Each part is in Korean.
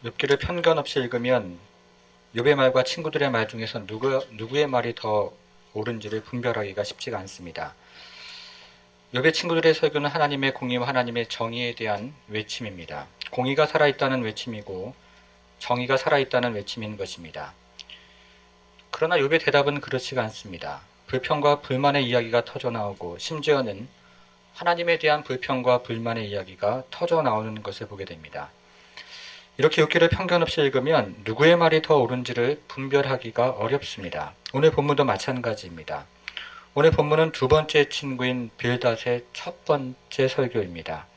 욥기를 편견 없이 읽으면 욥의 말과 친구들의 말 중에서 누구의 말이 더 옳은지를 분별하기가 쉽지가 않습니다. 욥의 친구들의 설교는 하나님의 공의와 하나님의 정의에 대한 외침입니다. 공의가 살아있다는 외침이고 정의가 살아있다는 외침인 것입니다. 그러나 욥의 대답은 그렇지가 않습니다. 불평과 불만의 이야기가 터져나오고 심지어는 하나님에 대한 불평과 불만의 이야기가 터져나오는 것을 보게 됩니다. 이렇게 욥기를 편견 없이 읽으면 누구의 말이 더 옳은지를 분별하기가 어렵습니다. 오늘 본문도 마찬가지입니다. 오늘 본문은 두 번째 친구인 빌닷의 첫 번째 설교입니다.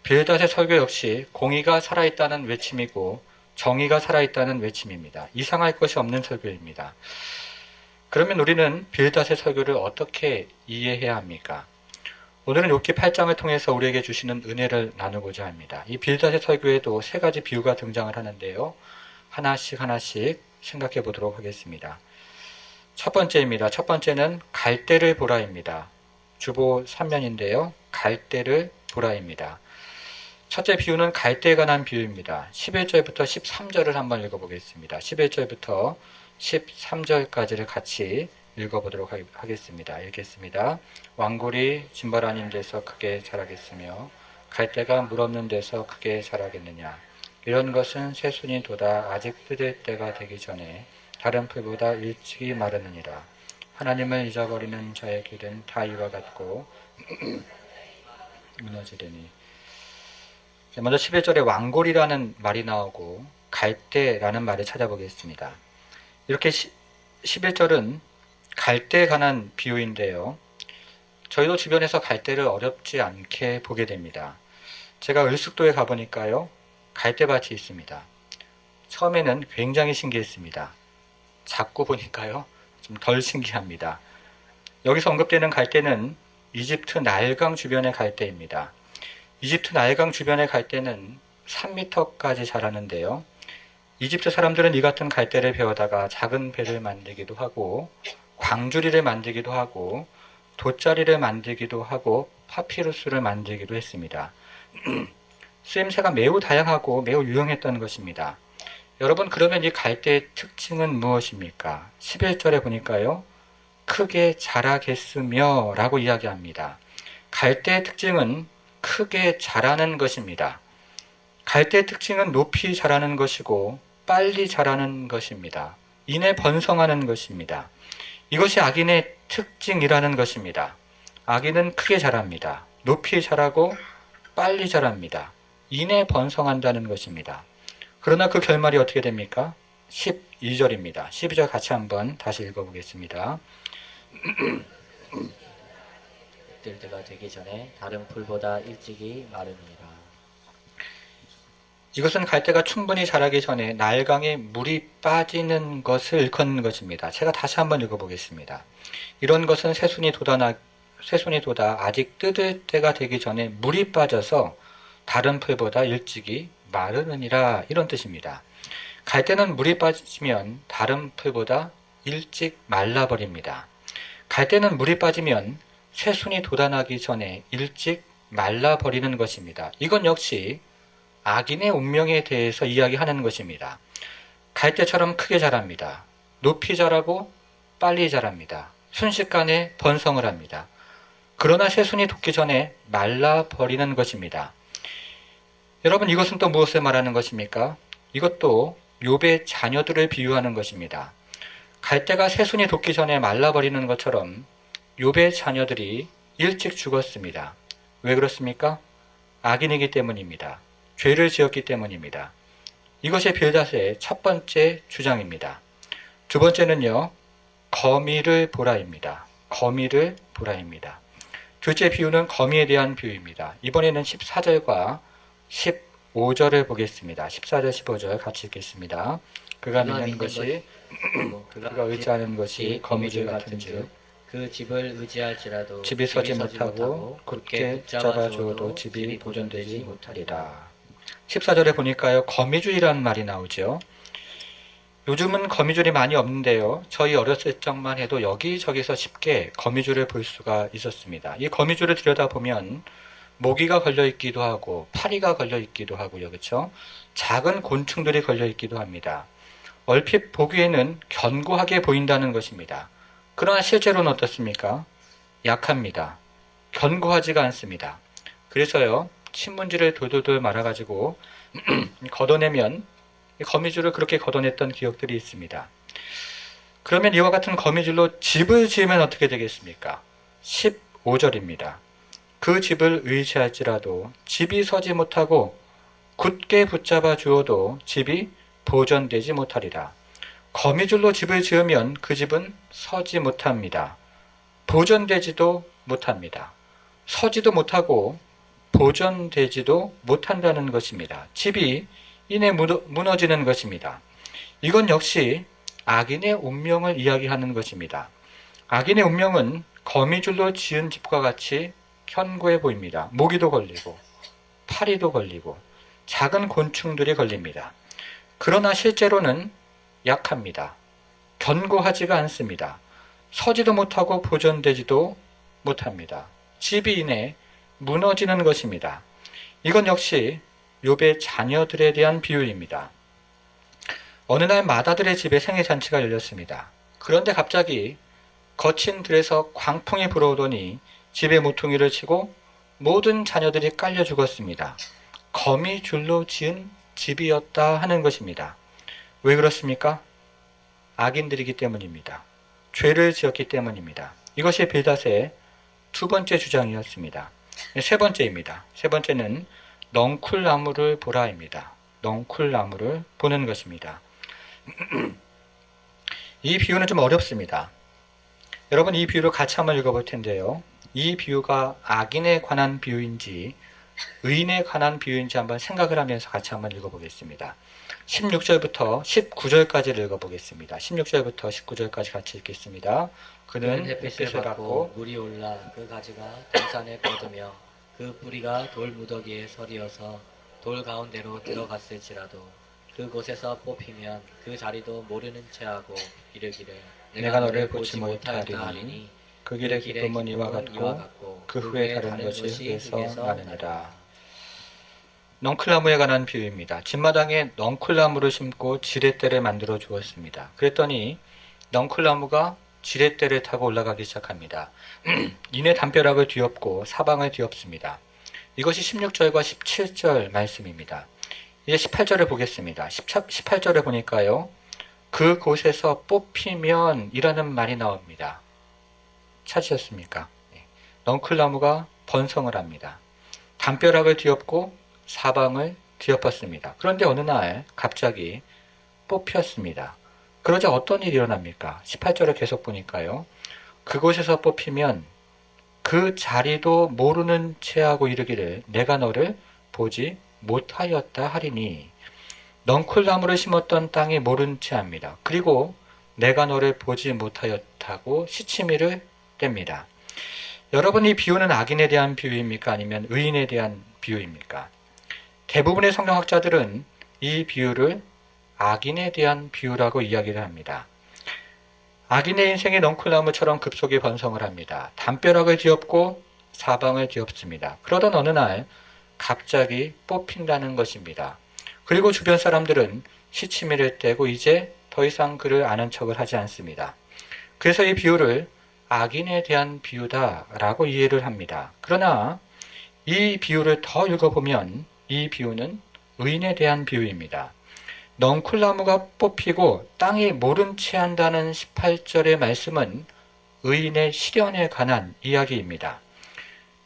빌닷의 설교 역시 공의가 살아있다는 외침이고 정의가 살아있다는 외침입니다. 이상할 것이 없는 설교입니다. 그러면 우리는 빌닷의 설교를 어떻게 이해해야 합니까? 오늘은 욥기 8장을 통해서 우리에게 주시는 은혜를 나누고자 합니다. 이 빌닷의 설교에도 세 가지 비유가 등장을 하는데요. 하나씩 생각해 보도록 하겠습니다. 첫 번째입니다. 첫 번째는 갈대를 보라입니다. 주보 3면인데요. 갈대를 보라입니다. 첫째 비유는 갈대에 관한 비유입니다. 11절부터 13절을 한번 읽어보겠습니다. 11절부터 13절까지를 같이 읽어보도록 하겠습니다. 읽겠습니다. 왕골이 진발 아닌 데서 크게 자라겠으며 갈대가 물 없는 데서 크게 자라겠느냐. 이런 것은 새순이 돋아 아직 뜯을 때가 되기 전에 다른 풀보다 일찍이 마르느니라. 하나님을 잊어버리는 자의 길은 다 이와 같고 무너지리니. 먼저 11절에 왕골이라는 말이 나오고 갈대라는 말을 찾아보겠습니다. 이렇게 11절은 갈대에 관한 비유인데요. 저희도 주변에서 갈대를 어렵지 않게 보게 됩니다. 제가 을숙도에 가보니까요. 갈대밭이 있습니다. 처음에는 굉장히 신기했습니다. 작고 보니까요. 좀 덜 신기합니다. 여기서 언급되는 갈대는 이집트 나일강 주변의 갈대입니다. 이집트 나일강 주변의 갈대는 3m까지 자라는데요. 이집트 사람들은 이 같은 갈대를 베어다가 작은 배를 만들기도 하고 광주리를 만들기도 하고 돗자리를 만들기도 하고 파피루스를 만들기도 했습니다. 쓰임새가 매우 다양하고 매우 유용했던 것입니다. 여러분, 그러면 이 갈대의 특징은 무엇입니까? 11절에 보니까요. 크게 자라겠으며 라고 이야기합니다. 갈대의 특징은 크게 자라는 것입니다. 갈대의 특징은 높이 자라는 것이고 빨리 자라는 것입니다. 이내 번성하는 것입니다. 이것이 악인의 특징이라는 것입니다. 악인은 크게 자랍니다. 높이 자라고 빨리 자랍니다. 이내 번성한다는 것입니다. 그러나 그 결말이 어떻게 됩니까? 12절입니다. 12절 같이 한번 다시 읽어보겠습니다. 뜰 때가 되기 전에 다른 풀보다 일찍이 마르니라. 이것은 갈대가 충분히 자라기 전에 나일강에 물이 빠지는 것을 일컫는 것입니다. 제가 다시 한번 읽어보겠습니다. 이런 것은 새순이 돋아 아직 뜯을 때가 되기 전에 물이 빠져서 다른 풀보다 일찍이 마르느니라, 이런 뜻입니다. 갈대는 물이 빠지면 다른 풀보다 일찍 말라버립니다. 갈대는 물이 빠지면 새순이 돋아나기 전에 일찍 말라버리는 것입니다. 이건 역시 악인의 운명에 대해서 이야기하는 것입니다. 갈대처럼 크게 자랍니다. 높이 자라고 빨리 자랍니다. 순식간에 번성을 합니다. 그러나 새순이 돋기 전에 말라버리는 것입니다. 여러분, 이것은 또 무엇을 말하는 것입니까? 이것도 욥의 자녀들을 비유하는 것입니다. 갈대가 새순이 돋기 전에 말라버리는 것처럼 욥의 자녀들이 일찍 죽었습니다. 왜 그렇습니까? 악인이기 때문입니다. 죄를 지었기 때문입니다. 이것이 빌닷의 첫 번째 주장입니다. 두 번째는요, 거미를 보라입니다. 거미를 보라입니다. 둘째 비유는 거미에 대한 비유입니다. 이번에는 14절과 15절을 보겠습니다. 14절, 15절 같이 읽겠습니다. 그가 믿는 것이 그가 의지하는 것이 거미줄 같은즉 그 집을 의지할지라도 집이 서지 못하고 굳게 붙잡아 주어도 집이 보존되지 못하리라. 14절에 보니까요, 거미줄이라는 말이 나오죠. 요즘은 거미줄이 많이 없는데요. 저희 어렸을 적만 해도 여기저기서 쉽게 거미줄을 볼 수가 있었습니다. 이 거미줄을 들여다보면 모기가 걸려 있기도 하고 파리가 걸려 있기도 하고요. 그렇죠? 작은 곤충들이 걸려 있기도 합니다. 얼핏 보기에는 견고하게 보인다는 것입니다. 그러나 실제로는 어떻습니까? 약합니다. 견고하지가 않습니다. 그래서요, 신문지를 돌돌돌 말아가지고 걷어내면 거미줄을 그렇게 걷어냈던 기억들이 있습니다. 그러면 이와 같은 거미줄로 집을 지으면 어떻게 되겠습니까? 15절입니다. 그 집을 의지할지라도 집이 서지 못하고 굳게 붙잡아 주어도 집이 보존되지 못하리라. 거미줄로 집을 지으면 그 집은 서지 못합니다. 보존되지도 못합니다. 서지도 못하고 보존되지도 못한다는 것입니다. 집이 이내 무너지는 것입니다. 이건 역시 악인의 운명을 이야기하는 것입니다. 악인의 운명은 거미줄로 지은 집과 같이 견고해 보입니다. 모기도 걸리고 파리도 걸리고 작은 곤충들이 걸립니다. 그러나 실제로는 약합니다. 견고하지가 않습니다. 서지도 못하고 보존되지도 못합니다. 집이 이내 무너지는 것입니다. 이건 역시 욥의 자녀들에 대한 비유입니다. 어느 날 마다들의 집에 생일잔치가 열렸습니다. 그런데 갑자기 거친 들에서 광풍이 불어오더니 집의 모퉁이를 치고 모든 자녀들이 깔려 죽었습니다. 거미줄로 지은 집이었다 하는 것입니다. 왜 그렇습니까? 악인들이기 때문입니다. 죄를 지었기 때문입니다. 이것이 빌닷의 두 번째 주장이었습니다. 세 번째입니다. 세 번째는 넝쿨나무를 보라입니다. 넝쿨나무를 보는 것입니다. 이 비유는 좀 어렵습니다. 여러분, 이 비유를 같이 한번 읽어볼 텐데요. 이 비유가 악인에 관한 비유인지 의인에 관한 비유인지 한번 생각을 하면서 같이 한번 읽어보겠습니다. 16절부터 19절까지를 읽어보겠습니다. 16절부터 19절까지 같이 읽겠습니다. 그는 햇빛을 받고 물이 올라 그 가지가 동산에 뻗으며 그 뿌리가 돌 무더기에 서리어서 돌 가운데로 들어갔을지라도 그곳에서 뽑히면 그 자리도 모르는 체하고 이르기를 내가 너를 보지 못하리니 그 길의 기쁨은 이와 같고 그 후에 다른 것이 흙에서 나느니라. 넝쿨나무에 관한 비유입니다. 집마당에 넝쿨나무를 심고 지렛대를 만들어 주었습니다. 그랬더니 넝쿨나무가 지렛대를 타고 올라가기 시작합니다. 이내 담벼락을 뒤엎고 사방을 뒤엎습니다. 이것이 16절과 17절 말씀입니다. 이제 18절을 보겠습니다. 18절을 보니까요. 그곳에서 뽑히면 이라는 말이 나옵니다. 찾으셨습니까? 넝쿨나무가 번성을 합니다. 담벼락을 뒤엎고 사방을 뒤엎었습니다. 그런데 어느 날 갑자기 뽑혔습니다. 그러자 어떤 일이 일어납니까? 18절을 계속 보니까요. 그곳에서 뽑히면 그 자리도 모르는 체하고 이르기를 내가 너를 보지 못하였다 하리니 넝쿨나무를 심었던 땅이 모른 체합니다. 그리고 내가 너를 보지 못하였다고 시치미를 뗍니다. 여러분, 이 비유는 악인에 대한 비유입니까? 아니면 의인에 대한 비유입니까? 대부분의 성경학자들은 이 비유를 악인에 대한 비유라고 이야기를 합니다. 악인의 인생이 넝쿨나무처럼 급속히 번성을 합니다. 담벼락을 뒤엎고 사방을 뒤엎습니다. 그러던 어느 날 갑자기 뽑힌다는 것입니다. 그리고 주변 사람들은 시치미를 떼고 이제 더 이상 그를 아는 척을 하지 않습니다. 그래서 이 비유를 악인에 대한 비유다라고 이해를 합니다. 그러나 이 비유를 더 읽어보면 이 비유는 의인에 대한 비유입니다. 넝쿨나무가 뽑히고 땅이 모른 채 한다는 18절의 말씀은 의인의 시련에 관한 이야기입니다.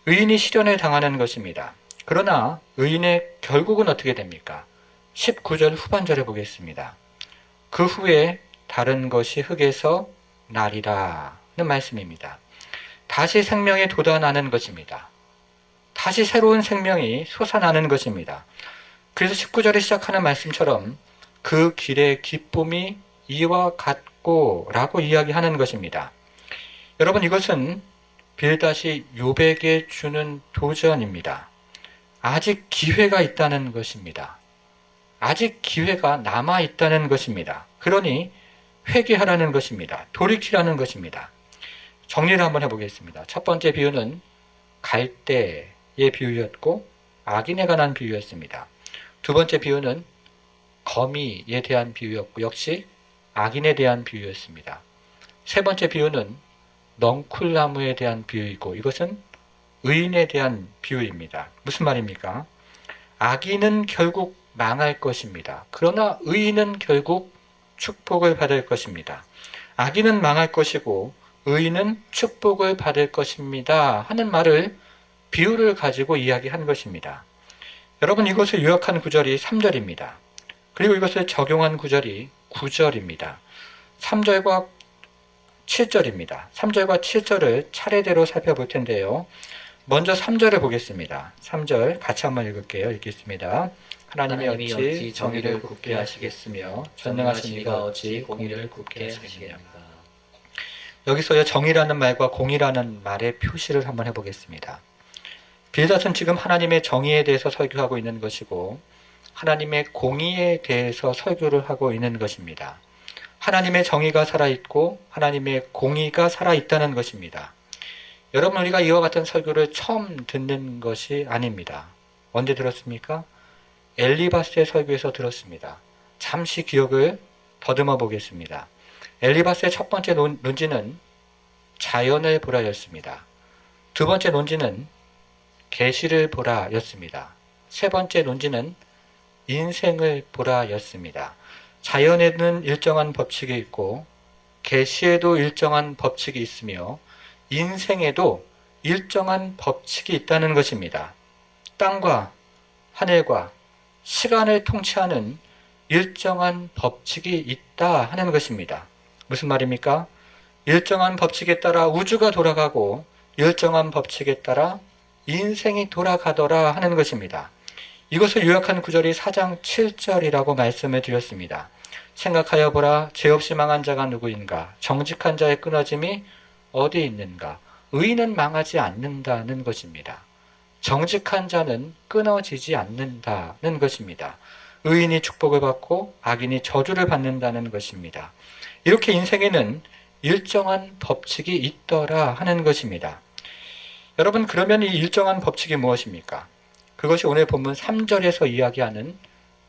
의인이 시련을 당하는 것입니다. 그러나 의인의 결국은 어떻게 됩니까? 19절 후반절에 보겠습니다. 그 후에 다른 것이 흙에서 나리라는 말씀입니다. 다시 생명이 돋아나는 것입니다. 다시 새로운 생명이 솟아나는 것입니다. 그래서 19절에 시작하는 말씀처럼 그 길의 기쁨이 이와 같고 라고 이야기하는 것입니다. 여러분, 이것은 빌닷이 욥에게 주는 도전입니다. 아직 기회가 있다는 것입니다. 아직 기회가 남아있다는 것입니다. 그러니 회개하라는 것입니다. 돌이키라는 것입니다. 정리를 한번 해보겠습니다. 첫 번째 비유는 갈대 비유였고 악인에 관한 비유였습니다. 두 번째 비유는 거미에 대한 비유였고 역시 악인에 대한 비유였습니다. 세 번째 비유는 넝쿨나무에 대한 비유이고 이것은 의인에 대한 비유입니다. 무슨 말입니까? 악인은 결국 망할 것입니다. 그러나 의인은 결국 축복을 받을 것입니다. 악인은 망할 것이고 의인은 축복을 받을 것입니다. 하는 말을 비유를 가지고 이야기한 것입니다. 여러분 이것을 요약한 구절이 3절입니다. 그리고 이것을 적용한 구절이 9절입니다. 3절과 7절입니다. 3절과 7절을 차례대로 살펴볼 텐데요. 먼저 3절을 보겠습니다. 3절 같이 한번 읽을게요. 읽겠습니다. 하나님이 어찌 정의를 굳게 하시겠으며 전능하신 이가 어찌 공의를 굳게 하시겠는가. 여기서 정의라는 말과 공의라는 말의 표시를 한번 해보겠습니다. 빌닷은 지금 하나님의 정의에 대해서 설교하고 있는 것이고 하나님의 공의에 대해서 설교를 하고 있는 것입니다. 하나님의 정의가 살아있고 하나님의 공의가 살아있다는 것입니다. 여러분 우리가 이와 같은 설교를 처음 듣는 것이 아닙니다. 언제 들었습니까? 엘리바스의 설교에서 들었습니다. 잠시 기억을 더듬어 보겠습니다. 엘리바스의 첫 번째 논지는 자연을 보라였습니다. 두 번째 논지는 계시를 보라였습니다. 세 번째 논지는 인생을 보라였습니다. 자연에는 일정한 법칙이 있고 계시에도 일정한 법칙이 있으며 인생에도 일정한 법칙이 있다는 것입니다. 땅과 하늘과 시간을 통치하는 일정한 법칙이 있다 하는 것입니다. 무슨 말입니까? 일정한 법칙에 따라 우주가 돌아가고 일정한 법칙에 따라 인생이 돌아가더라 하는 것입니다. 이것을 요약한 구절이 4장 7절이라고 말씀을 드렸습니다. 생각하여 보라, 죄 없이 망한 자가 누구인가? 정직한 자의 끊어짐이 어디 있는가? 의인은 망하지 않는다는 것입니다. 정직한 자는 끊어지지 않는다는 것입니다. 의인이 축복을 받고 악인이 저주를 받는다는 것입니다. 이렇게 인생에는 일정한 법칙이 있더라 하는 것입니다. 여러분 그러면 이 일정한 법칙이 무엇입니까? 그것이 오늘 본문 3절에서 이야기하는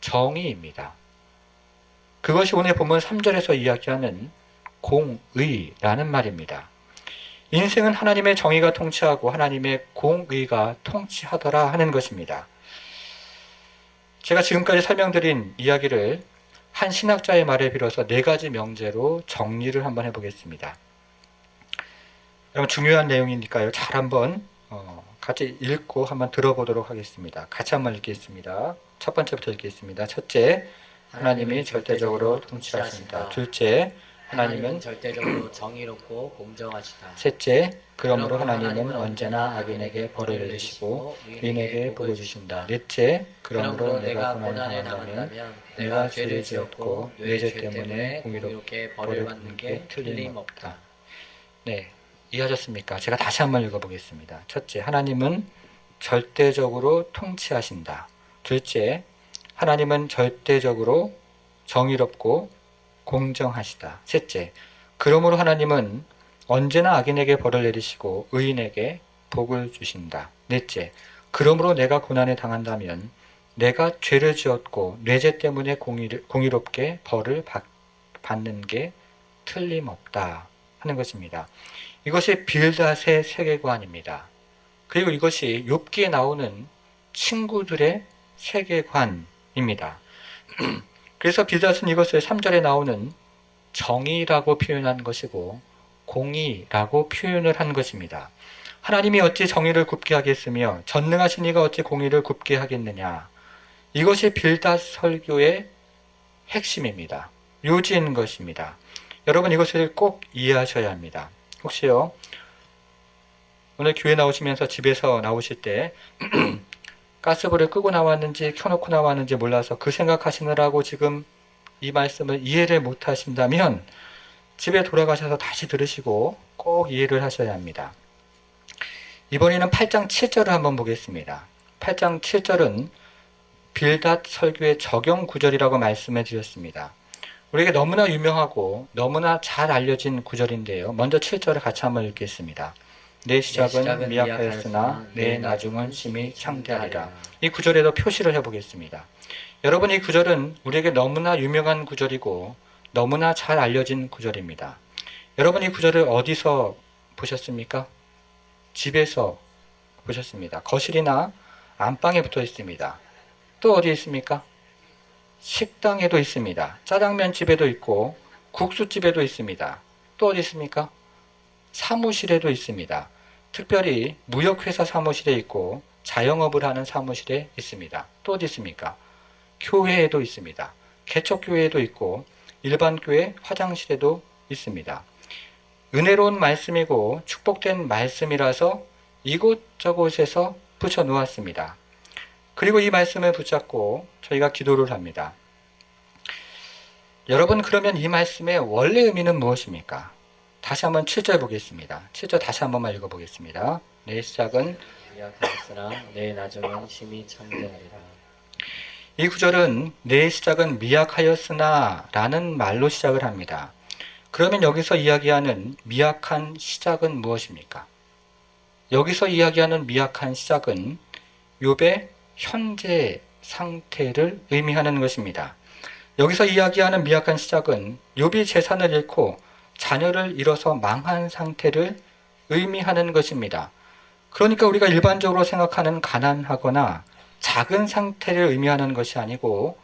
정의입니다. 그것이 오늘 본문 3절에서 이야기하는 공의라는 말입니다. 인생은 하나님의 정의가 통치하고 하나님의 공의가 통치하더라 하는 것입니다. 제가 지금까지 설명드린 이야기를 한 신학자의 말에 빌어서 4가지 명제로 정리를 한번 해보겠습니다. 여러분 중요한 내용이니까요. 잘 한번 같이 읽고 한번 들어보도록 하겠습니다. 같이 한번 읽겠습니다. 첫 번째부터 읽겠습니다. 첫째, 하나님이 절대적으로 통치하신다. 둘째, 하나님은 절대적으로 정의롭고 공정하시다. 셋째, 그러므로 하나님은 언제나 악인에게 벌을 내리시고 의인에게 복을 주신다. 넷째, 그러므로 내가 고난을 당한다면 내가 죄를 지었고 내 죄 때문에 공의롭게 벌을 받는 게 틀림없다. 네, 이해하셨습니까? 제가 다시 한번 읽어보겠습니다. 첫째, 하나님은 절대적으로 통치하신다. 둘째, 하나님은 절대적으로 정의롭고 공정하시다. 셋째, 그러므로 하나님은 언제나 악인에게 벌을 내리시고 의인에게 복을 주신다. 넷째, 그러므로 내가 고난을 당한다면 내가 죄를 지었고 내 죄 때문에 공의롭게 벌을 받는 게 틀림없다 하는 것입니다. 이것이 빌닷의 세계관입니다. 그리고 이것이 욥기에 나오는 친구들의 세계관입니다. 그래서 빌닷은 이것을 3절에 나오는 정의라고 표현한 것이고 공의라고 표현을 한 것입니다. 하나님이 어찌 정의를 굽게 하겠으며 전능하신 이가 어찌 공의를 굽게 하겠느냐. 이것이 빌닷 설교의 핵심입니다. 요지인 것입니다. 여러분 이것을 꼭 이해하셔야 합니다. 혹시요 오늘 교회 나오시면서 집에서 나오실 때 가스불을 끄고 나왔는지 켜놓고 나왔는지 몰라서 그 생각하시느라고 지금 이 말씀을 이해를 못하신다면 집에 돌아가셔서 다시 들으시고 꼭 이해를 하셔야 합니다. 이번에는 8장 7절을 한번 보겠습니다. 8장 7절은 빌닷 설교의 적용 구절이라고 말씀을 드렸습니다. 우리에게 너무나 유명하고 너무나 잘 알려진 구절인데요. 먼저 7절을 같이 한번 읽겠습니다. 내 시작은 미약하였으나 내 나중은 심히 창대하리라. 이 구절에도 표시를 해보겠습니다. 여러분, 이 구절은 우리에게 너무나 유명한 구절이고 너무나 잘 알려진 구절입니다. 여러분, 이 구절을 어디서 보셨습니까? 집에서 보셨습니다. 거실이나 안방에 붙어 있습니다. 또 어디 있습니까? 식당에도 있습니다. 짜장면 집에도 있고 국수집에도 있습니다. 또 어디 있습니까? 사무실에도 있습니다. 특별히 무역회사 사무실에 있고 자영업을 하는 사무실에 있습니다. 또 어디 있습니까? 교회에도 있습니다. 개척교회에도 있고 일반 교회 화장실에도 있습니다. 은혜로운 말씀이고 축복된 말씀이라서 이곳저곳에서 붙여 놓았습니다. 그리고 이 말씀을 붙잡고 저희가 기도를 합니다. 여러분, 그러면 이 말씀의 원래 의미는 무엇입니까? 다시 한번 7절 보겠습니다. 7절 다시 한 번만 읽어보겠습니다. 내 시작은 미약하였으나 내 나중은 심히 창대하리라. 이 구절은 내 시작은 미약하였으나 라는 말로 시작을 합니다. 그러면 여기서 이야기하는 미약한 시작은 무엇입니까? 여기서 이야기하는 미약한 시작은 욥의 현재 상태를 의미하는 것입니다. 여기서 이야기하는 미약한 시작은 욥이 재산을 잃고 자녀를 잃어서 망한 상태를 의미하는 것입니다. 그러니까 우리가 일반적으로 생각하는 가난하거나 작은 상태를 의미하는 것이 아니고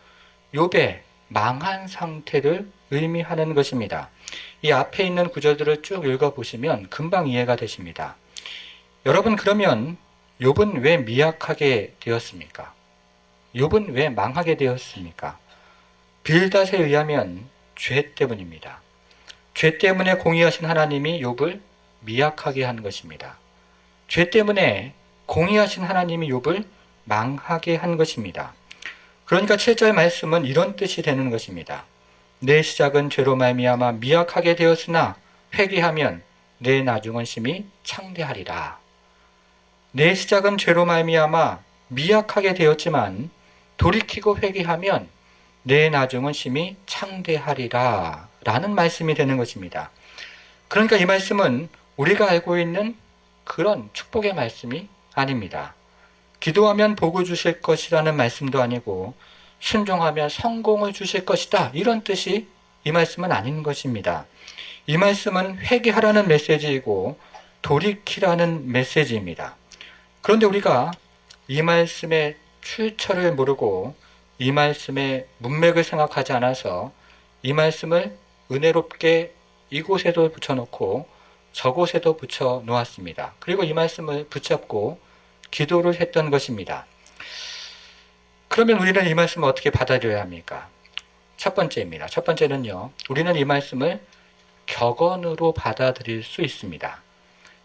욥의 망한 상태를 의미하는 것입니다. 이 앞에 있는 구절들을 쭉 읽어보시면 금방 이해가 되십니다. 여러분, 그러면 욥은 왜 미약하게 되었습니까? 욥은 왜 망하게 되었습니까? 빌닷에 의하면 죄 때문입니다. 죄 때문에 공의하신 하나님이 욥을 미약하게 한 것입니다. 죄 때문에 공의하신 하나님이 욥을 망하게 한 것입니다. 그러니까 7절 말씀은 이런 뜻이 되는 것입니다. 내 시작은 죄로 말미암아 미약하게 되었으나 회개하면 내 나중은 심히 창대하리라. 내 시작은 죄로 말미암아 미약하게 되었지만 돌이키고 회개하면 내 나중은 심히 창대하리라 라는 말씀이 되는 것입니다. 그러니까 이 말씀은 우리가 알고 있는 그런 축복의 말씀이 아닙니다. 기도하면 복을 주실 것이라는 말씀도 아니고 순종하면 성공을 주실 것이다, 이런 뜻이 이 말씀은 아닌 것입니다. 이 말씀은 회개하라는 메시지이고 돌이키라는 메시지입니다. 그런데 우리가 이 말씀의 출처를 모르고 이 말씀의 문맥을 생각하지 않아서 이 말씀을 은혜롭게 이곳에도 붙여놓고 저곳에도 붙여 놓았습니다. 그리고 이 말씀을 붙잡고 기도를 했던 것입니다. 그러면 우리는 이 말씀을 어떻게 받아들여야 합니까? 첫 번째입니다. 첫 번째는요, 우리는 이 말씀을 격언으로 받아들일 수 있습니다.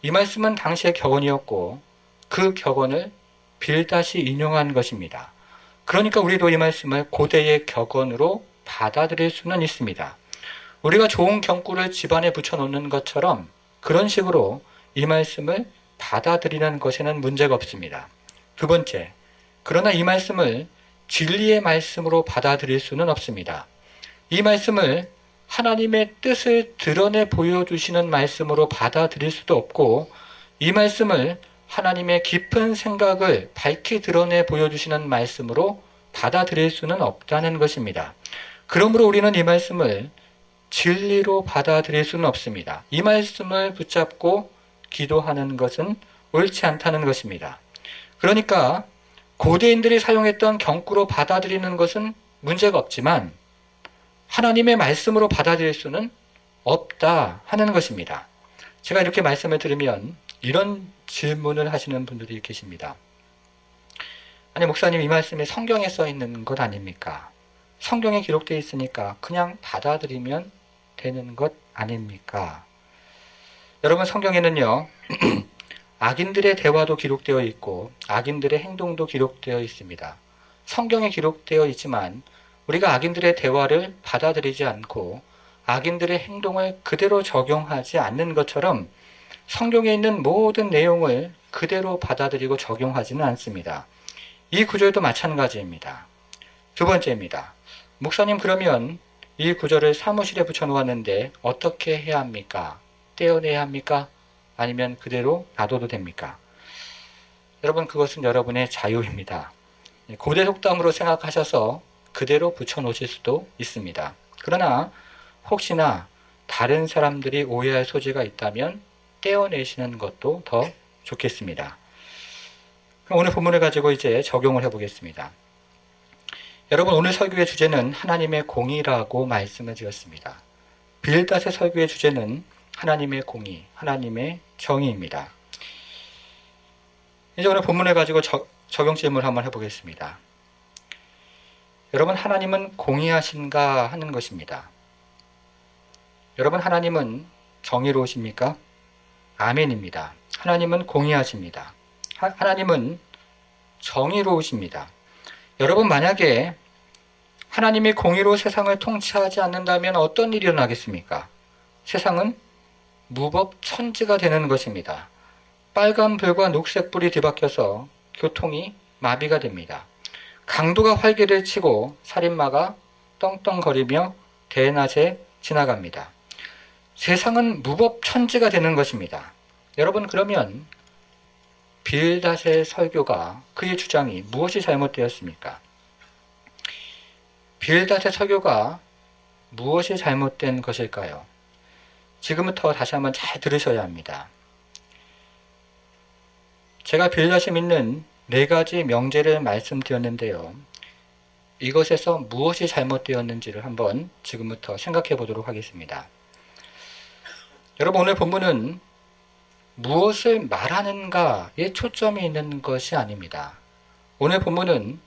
이 말씀은 당시의 격언이었고 그 격언을 빌닷이 인용한 것입니다. 그러니까 우리도 이 말씀을 고대의 격언으로 받아들일 수는 있습니다. 우리가 좋은 경구를 집안에 붙여놓는 것처럼 그런 식으로 이 말씀을 받아들이는 것에는 문제가 없습니다. 두 번째, 그러나 이 말씀을 진리의 말씀으로 받아들일 수는 없습니다. 이 말씀을 하나님의 뜻을 드러내 보여주시는 말씀으로 받아들일 수도 없고 이 말씀을 하나님의 깊은 생각을 밝히 드러내 보여주시는 말씀으로 받아들일 수는 없다는 것입니다. 그러므로 우리는 이 말씀을 진리로 받아들일 수는 없습니다. 이 말씀을 붙잡고 기도하는 것은 옳지 않다는 것입니다. 그러니까 고대인들이 사용했던 경구로 받아들이는 것은 문제가 없지만 하나님의 말씀으로 받아들일 수는 없다 하는 것입니다. 제가 이렇게 말씀을 들으면 이런 질문을 하시는 분들이 계십니다. 아니, 목사님, 이 말씀이 성경에 써 있는 것 아닙니까? 성경에 기록되어 있으니까 그냥 받아들이면 되는 것 아닙니까? 여러분, 성경에는요, 악인들의 대화도 기록되어 있고 악인들의 행동도 기록되어 있습니다. 성경에 기록되어 있지만 우리가 악인들의 대화를 받아들이지 않고 악인들의 행동을 그대로 적용하지 않는 것처럼 성경에 있는 모든 내용을 그대로 받아들이고 적용하지는 않습니다. 이 구절도 마찬가지입니다. 두 번째입니다. 목사님, 그러면 이 구절을 사무실에 붙여 놓았는데 어떻게 해야 합니까? 떼어내야 합니까? 아니면 그대로 놔둬도 됩니까? 여러분, 그것은 여러분의 자유입니다. 고대 속담으로 생각하셔서 그대로 붙여놓으실 수도 있습니다. 그러나 혹시나 다른 사람들이 오해할 소지가 있다면 떼어내시는 것도 더 좋겠습니다. 그럼 오늘 본문을 가지고 이제 적용을 해보겠습니다. 여러분, 오늘 설교의 주제는 하나님의 공의라고 말씀을 드렸습니다. 빌닷의 설교의 주제는 하나님의 공의, 하나님의 정의입니다. 이제 오늘 본문을 가지고 적용 질문을 한번 해보겠습니다. 여러분, 하나님은 공의하신가 하는 것입니다. 여러분, 하나님은 정의로우십니까? 아멘입니다. 하나님은 공의하십니다. 하나님은 정의로우십니다. 여러분, 만약에 하나님이 공의로 세상을 통치하지 않는다면 어떤 일이 일어나겠습니까? 세상은 무법천지가 되는 것입니다. 빨간불과 녹색불이 뒤바뀌어서 교통이 마비가 됩니다. 강도가 활개를 치고 살인마가 떵떵거리며 대낮에 지나갑니다. 세상은 무법천지가 되는 것입니다. 여러분, 그러면 빌닷의 설교가, 그의 주장이 무엇이 잘못되었습니까? 빌닷의 설교가 무엇이 잘못된 것일까요? 지금부터 다시 한번 잘 들으셔야 합니다. 제가 빌닷이 믿는 4가지 명제를 말씀드렸는데요. 이것에서 무엇이 잘못되었는지를 한번 지금부터 생각해 보도록 하겠습니다. 여러분, 오늘 본문은 무엇을 말하는가에 초점이 있는 것이 아닙니다. 오늘 본문은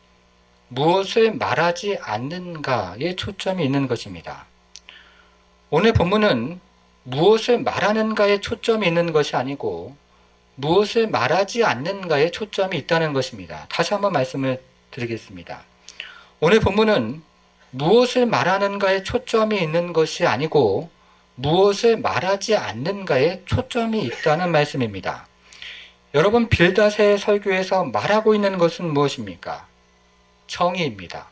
무엇을 말하지 않는가에 초점이 있는 것입니다. 오늘 본문은 무엇을 말하는가에 초점이 있는 것이 아니고 무엇을 말하지 않는가에 초점이 있다는 것입니다. 다시 한번 말씀을 드리겠습니다. 오늘 본문은 무엇을 말하는가에 초점이 있는 것이 아니고 무엇을 말하지 않는가에 초점이 있다는 말씀입니다. 여러분, 빌닷의 설교에서 말하고 있는 것은 무엇입니까? 정의입니다.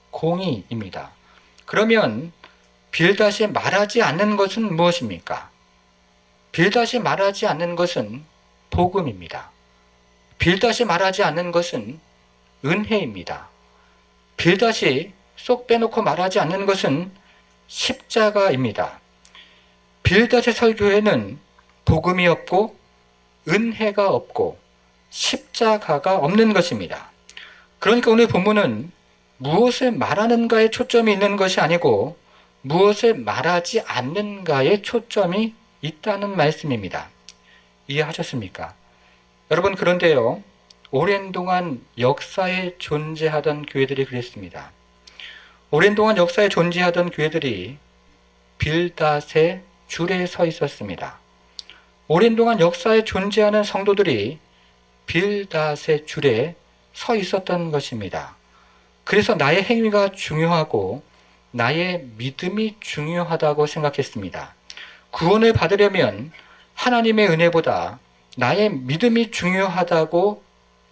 공의입니다. 그러면 빌닷이 말하지 않는 것은 무엇입니까? 빌닷이 말하지 않는 것은 복음입니다. 빌닷이 말하지 않는 것은 은혜입니다. 빌닷이 쏙 빼놓고 말하지 않는 것은 십자가입니다. 빌닷의 설교에는 복음이 없고 은혜가 없고 십자가가 없는 것입니다. 그러니까 오늘 본문은 무엇을 말하는가에 초점이 있는 것이 아니고 무엇을 말하지 않는가에 초점이 있다는 말씀입니다. 이해하셨습니까? 여러분, 그런데요, 오랜 동안 역사에 존재하던 교회들이 그랬습니다. 오랜 동안 역사에 존재하던 교회들이 빌닷의 줄에 서 있었습니다. 오랜 동안 역사에 존재하는 성도들이 빌닷의 줄에 서 있었던 것입니다. 그래서 나의 행위가 중요하고 나의 믿음이 중요하다고 생각했습니다. 구원을 받으려면 하나님의 은혜보다 나의 믿음이 중요하다고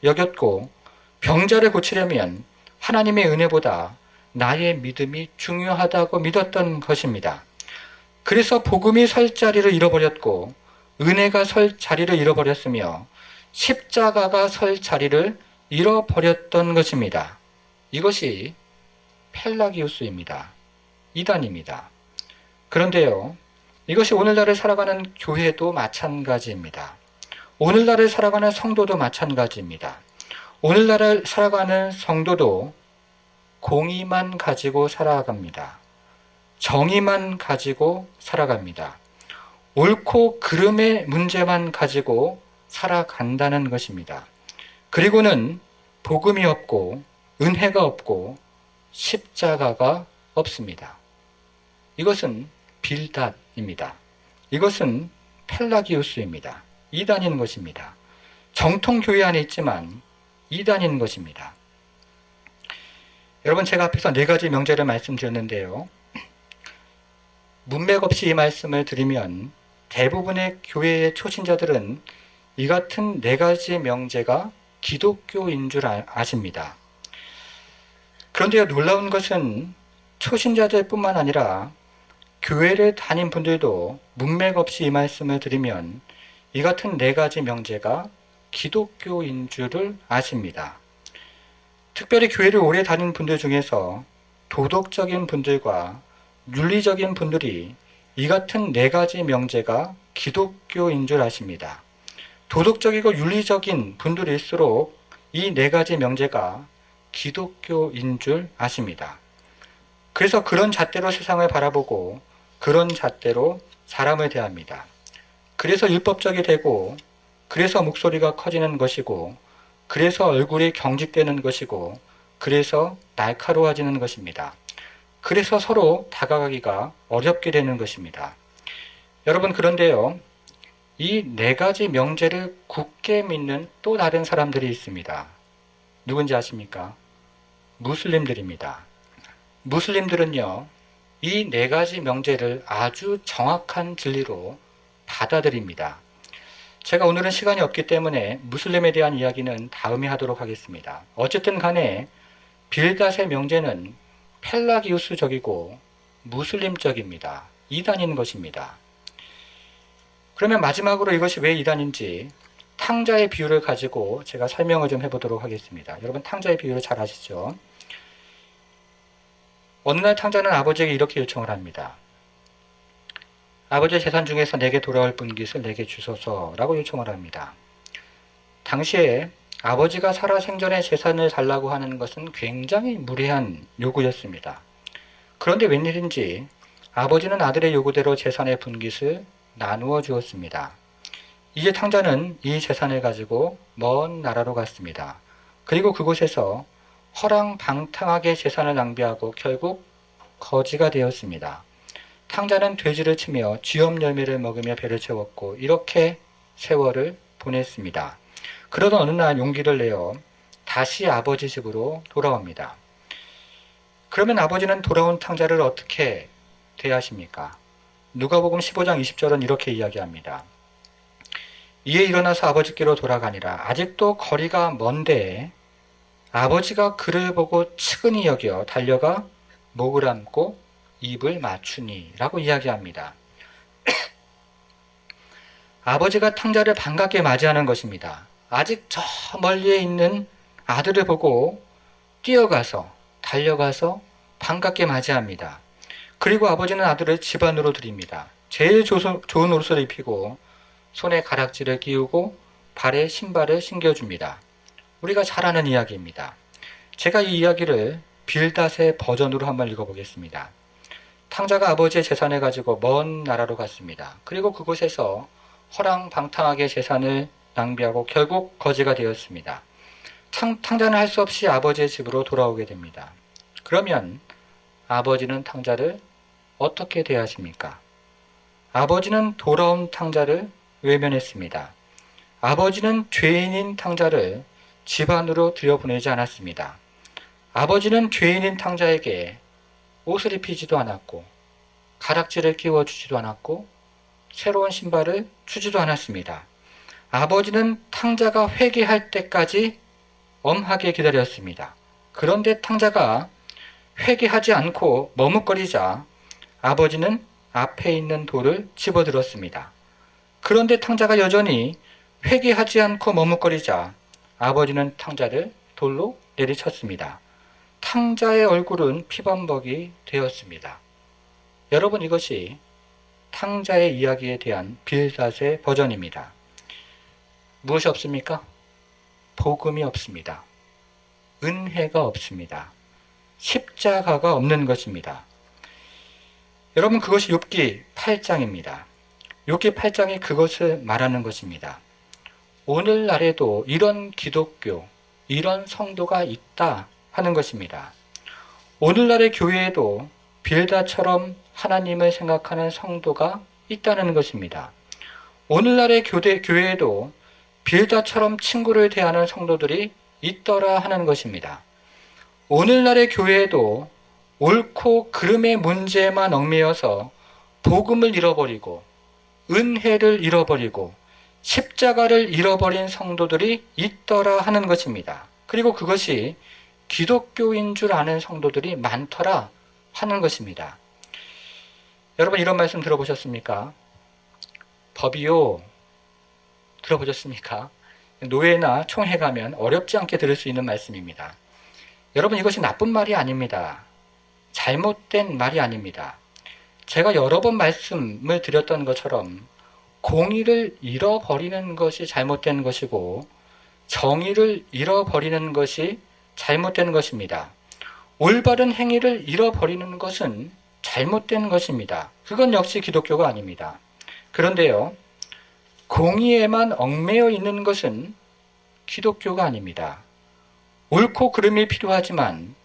여겼고, 병자를 고치려면 하나님의 은혜보다 나의 믿음이 중요하다고 믿었던 것입니다. 그래서 복음이 설 자리를 잃어버렸고 은혜가 설 자리를 잃어버렸으며 십자가가 설 자리를 잃어버렸던 것입니다. 이것이 펠라기우스입니다. 이단입니다. 그런데요, 이것이 오늘날을 살아가는 교회도 마찬가지입니다. 오늘날을 살아가는 성도도 마찬가지입니다. 오늘날을 살아가는 성도도 공의만 가지고 살아갑니다. 정의만 가지고 살아갑니다. 옳고 그름의 문제만 가지고 살아간다는 것입니다. 그리고는 복음이 없고 은혜가 없고 십자가가 없습니다. 이것은 빌닷입니다. 이것은 펠라기우스입니다. 이단인 것입니다. 정통교회 안에 있지만 이단인 것입니다. 여러분, 제가 앞에서 4가지 명제를 말씀드렸는데요. 문맥 없이 이 말씀을 드리면 대부분의 교회의 초신자들은 이 같은 4가지 명제가 기독교인 줄 아십니다. 그런데 놀라운 것은 초신자들 뿐만 아니라 교회를 다닌 분들도 문맥 없이 이 말씀을 드리면 이 같은 네 가지 명제가 기독교인 줄을 아십니다. 특별히 교회를 오래 다닌 분들 중에서 도덕적인 분들과 윤리적인 분들이 이 같은 네 가지 명제가 기독교인 줄 아십니다. 도덕적이고 윤리적인 분들일수록 이 네 가지 명제가 기독교인 줄 아십니다. 그래서 그런 잣대로 세상을 바라보고 그런 잣대로 사람을 대합니다. 그래서 율법적이 되고, 그래서 목소리가 커지는 것이고, 그래서 얼굴이 경직되는 것이고, 그래서 날카로워지는 것입니다. 그래서 서로 다가가기가 어렵게 되는 것입니다. 여러분, 그런데요, 이 네 가지 명제를 굳게 믿는 또 다른 사람들이 있습니다. 누군지 아십니까? 무슬림들입니다. 무슬림들은요, 이 네 가지 명제를 아주 정확한 진리로 받아들입니다. 제가 오늘은 시간이 없기 때문에 무슬림에 대한 이야기는 다음에 하도록 하겠습니다. 어쨌든 간에 빌닷의 명제는 펠라기우스적이고 무슬림적입니다. 이단인 것입니다. 그러면 마지막으로 이것이 왜 이단인지 탕자의 비유를 가지고 제가 설명을 좀 해보도록 하겠습니다. 여러분 탕자의 비유를 잘 아시죠? 어느 날 탕자는 아버지에게 이렇게 요청을 합니다. 아버지의 재산 중에서 내게 돌아올 분깃을 내게 주소서라고 요청을 합니다. 당시에 아버지가 살아생전에 재산을 달라고 하는 것은 굉장히 무례한 요구였습니다. 그런데 웬일인지 아버지는 아들의 요구대로 재산의 분깃을 나누어 주었습니다. 이제 탕자는 이 재산을 가지고 먼 나라로 갔습니다. 그리고 그곳에서 허랑방탕하게 재산을 낭비하고 결국 거지가 되었습니다. 탕자는 돼지를 치며 쥐엄 열매를 먹으며 배를 채웠고 이렇게 세월을 보냈습니다. 그러던 어느 날 용기를 내어 다시 아버지 집으로 돌아옵니다. 그러면 아버지는 돌아온 탕자를 어떻게 대하십니까? 누가복음 15장 20절은 이렇게 이야기합니다. 이에 일어나서 아버지께로 돌아가니라. 아직도 거리가 먼데 아버지가 그를 보고 측은히 여겨 달려가 목을 안고 입을 맞추니 라고 이야기합니다. 아버지가 탕자를 반갑게 맞이하는 것입니다. 아직 저 멀리에 있는 아들을 보고 뛰어가서 달려가서 반갑게 맞이합니다. 그리고 아버지는 아들을 집 안으로 들입니다. 제일 좋은 옷을 입히고 손에 가락지를 끼우고 발에 신발을 신겨줍니다. 우리가 잘 아는 이야기입니다. 제가 이 이야기를 빌닷의 버전으로 한번 읽어보겠습니다. 탕자가 아버지의 재산을 가지고 먼 나라로 갔습니다. 그리고 그곳에서 허랑방탕하게 재산을 낭비하고 결국 거지가 되었습니다. 탕자는 할 수 없이 아버지의 집으로 돌아오게 됩니다. 그러면 아버지는 탕자를 어떻게 대하십니까? 아버지는 돌아온 탕자를 외면했습니다. 아버지는 죄인인 탕자를 집 안으로 들여보내지 않았습니다. 아버지는 죄인인 탕자에게 옷을 입히지도 않았고 가락지를 끼워주지도 않았고 새로운 신발을 주지도 않았습니다. 아버지는 탕자가 회개할 때까지 엄하게 기다렸습니다. 그런데 탕자가 회개하지 않고 머뭇거리자 아버지는 앞에 있는 돌을 집어들었습니다. 그런데 탕자가 여전히 회개하지 않고 머뭇거리자 아버지는 탕자를 돌로 내리쳤습니다. 탕자의 얼굴은 피범벅이 되었습니다. 여러분 이것이 탕자의 이야기에 대한 빌닷의 버전입니다. 무엇이 없습니까? 복음이 없습니다. 은혜가 없습니다. 십자가가 없는 것입니다. 여러분 그것이 욥기 8장입니다. 욥기 8장이 그것을 말하는 것입니다. 오늘날에도 이런 기독교, 이런 성도가 있다 하는 것입니다. 오늘날의 교회에도 빌닷처럼 하나님을 생각하는 성도가 있다는 것입니다. 오늘날의 교회에도 빌닷처럼 친구를 대하는 성도들이 있더라 하는 것입니다. 오늘날의 교회에도 옳고 그름의 문제에만 얽매여서 복음을 잃어버리고 은혜를 잃어버리고 십자가를 잃어버린 성도들이 있더라 하는 것입니다. 그리고 그것이 기독교인 줄 아는 성도들이 많더라 하는 것입니다. 여러분 이런 말씀 들어보셨습니까? 법이요 들어보셨습니까? 노회나 총회 가면 어렵지 않게 들을 수 있는 말씀입니다. 여러분, 이것이 나쁜 말이 아닙니다. 잘못된 말이 아닙니다. 제가 여러 번 말씀을 드렸던 것처럼 공의를 잃어버리는 것이 잘못된 것이고 정의를 잃어버리는 것이 잘못된 것입니다. 올바른 행위를 잃어버리는 것은 잘못된 것입니다. 그건 역시 기독교가 아닙니다. 그런데요, 공의에만 얽매여 있는 것은 기독교가 아닙니다. 옳고 그름이 필요하지만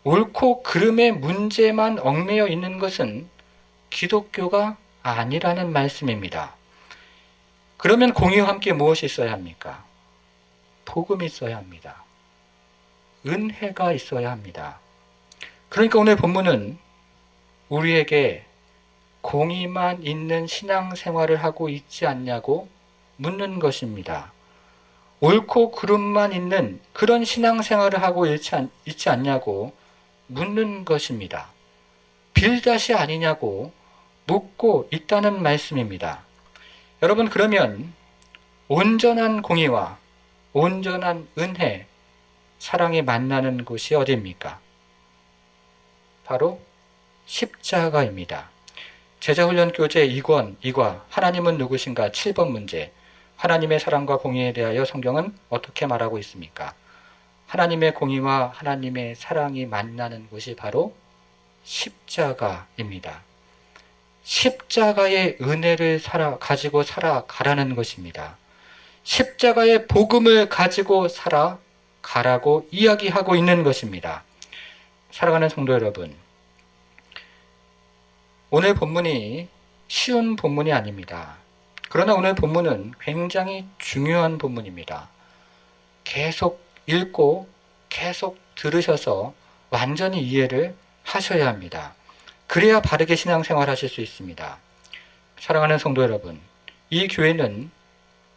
옳고 그름의 문제만 얽매여 있는 것은 기독교가 아니라는 말씀입니다. 그러면 공의와 함께 무엇이 있어야 합니까? 복음이 있어야 합니다. 은혜가 있어야 합니다. 그러니까 오늘 본문은 우리에게 공의만 있는 신앙생활을 하고 있지 않냐고 묻는 것입니다. 옳고 그름만 있는 그런 신앙생활을 하고 있지 않냐고 묻는 것입니다. 빌다시 아니냐고 묻고 있다는 말씀입니다. 여러분, 그러면 온전한 공의와 온전한 은혜, 사랑이 만나는 곳이 어디입니까? 바로 십자가입니다. 제자훈련교재 2권 2과 하나님은 누구신가 7번 문제, 하나님의 사랑과 공의에 대하여 성경은 어떻게 말하고 있습니까? 하나님의 공의와 하나님의 사랑이 만나는 곳이 바로 십자가입니다. 십자가의 은혜를 가지고 살아가라는 것입니다. 십자가의 복음을 가지고 살아가라고 이야기하고 있는 것입니다. 사랑하는 성도 여러분, 오늘 본문이 쉬운 본문이 아닙니다. 그러나 오늘 본문은 굉장히 중요한 본문입니다. 계속 읽고 계속 들으셔서 완전히 이해를 하셔야 합니다. 그래야 바르게 신앙생활 하실 수 있습니다. 사랑하는 성도 여러분, 이 교회는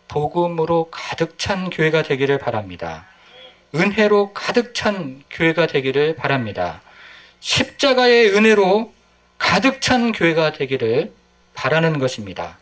복음으로 가득 찬 교회가 되기를 바랍니다. 은혜로 가득 찬 교회가 되기를 바랍니다. 십자가의 은혜로 가득 찬 교회가 되기를 바라는 것입니다.